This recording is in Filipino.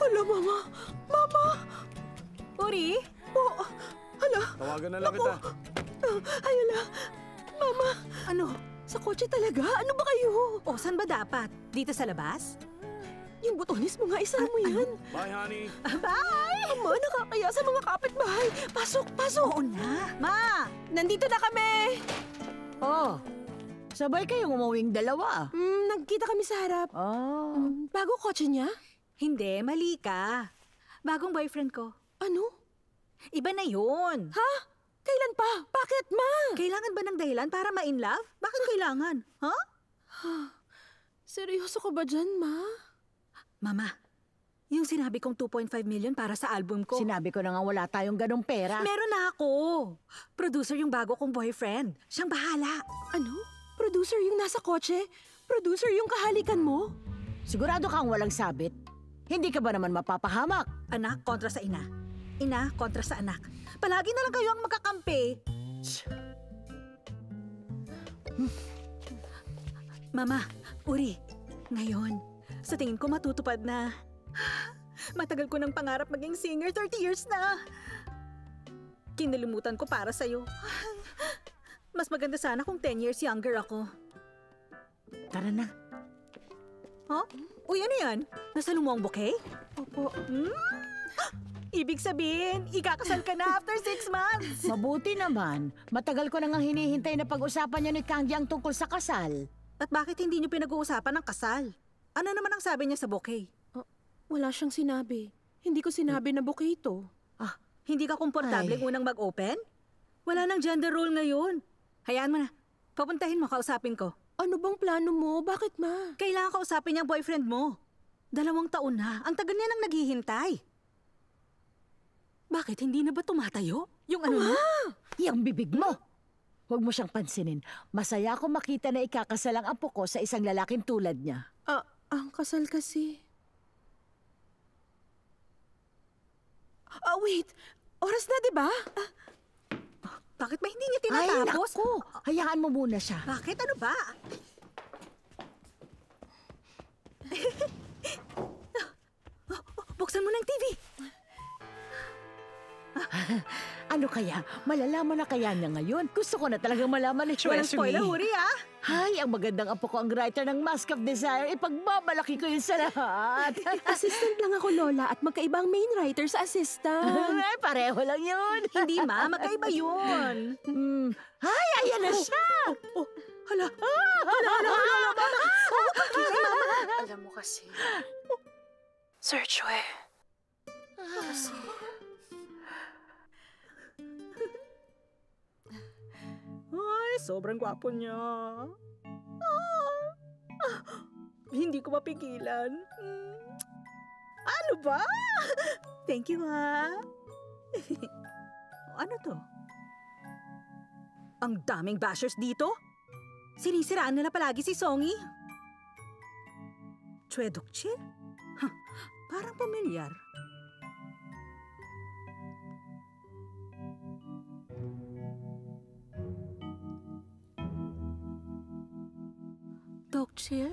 Hala, Mama! Mama! Uri? Oh, hala! Tawagan na lang kita. Ay, hala! Mama! Ano? Sa kotse talaga? Ano ba kayo? O, saan ba dapat? Dito sa labas? Yung butones mo nga, isara mo yan. Bye, honey. Bye! Ama, nakakaya sa mga kapitbahay. Pasok, pasok! Oo na. Ma! Nandito na kami! Oh, sabay kayong umuwing dalawa. Nagkita kami sa harap. Oh. Bago kotse niya? Hindi, mali ka. Bagong boyfriend ko. Ano? Iba na yun. Ha? Kailan pa? Bakit, Ma? Kailangan ba ng dahilan para ma-in love? Bakit kailangan? Ha? Seryoso ka ba dyan, Ma? Mama, yung sinabi kong 2.5 million para sa album ko. Sinabi ko na nga wala tayong ganong pera. Meron na ako. Producer yung bago kong boyfriend. Siyang bahala. Ano? Producer yung nasa kotse? Producer yung kahalikan mo? Sigurado kang walang sabit? Hindi ka ba naman mapapahamak? Anak kontra sa ina. Ina kontra sa anak. Palagi na lang kayo ang magkakampi. Mama, Uri, ngayon, sa tingin ko matutupad na. Matagal ko ng pangarap maging singer, 30 years na. Kinalimutan ko para sa'yo. Mas maganda sana kung 10 years younger ako. Tara na. Huh? Uy, ano yan? Nasalo mo ang bouquet? Opo. Ibig sabihin, ikakasal ka na after 6 months. Mabuti naman. Matagal ko nang hinihintay na pag-usapan niyo ni Kangyang tungkol sa kasal. At bakit hindi niyo pinag-uusapan ng kasal? Ano naman ang sabi niya sa bouquet? Wala siyang sinabi. Hindi ko sinabi na bouquet ito. Ah, hindi ka komportable Ay. unang mag-open? Wala nang gender role ngayon. Hayaan mo na. Papuntahin mo, kausapin ko. Ano bang plano mo? Bakit, Ma? Kailangan kausapin niya ang boyfriend mo. 2 taon na. Ang tagal niya nang naghihintay. Bakit hindi na ba tumatayo? Yung ano na? Yang bibig mo! Huwag mo siyang pansinin. Masaya ako makita na ikakasal ang apo ko sa isang lalaking tulad niya. Ang kasal kasi. Wait! Oras na, di ba? Bakit ba hindi niya Ay, tinatapos? naku! Hayaan mo muna siya. Bakit? Ano ba? Buksan mo na ang TV. Ano kaya? Malalaman na kaya niya ngayon? Gusto ko na talagang malaman ni Walang Chesney. spoiler, Uri, ah. Hay, ang magandang apo ko ang writer ng Mask of Desire. Ipagbabalaki ko yun sa lahat. Assistant lang ako, Lola, at magkaiba ang main writer sa assistant. Ay, pareho lang yun. Hindi, ma. Magkaiba yun. Ay, ayan na siya. Hala! Alam mo kasi, Sir Chue, Ay, sobrang gwapo niya. Hindi ko mapigilan. Ano ba? Thank you, ha. Ano to? Ang daming bashers dito? Sinisiraan nila palagi si Songy? Chue Dokchil? Parang pamilyar. Dokchil?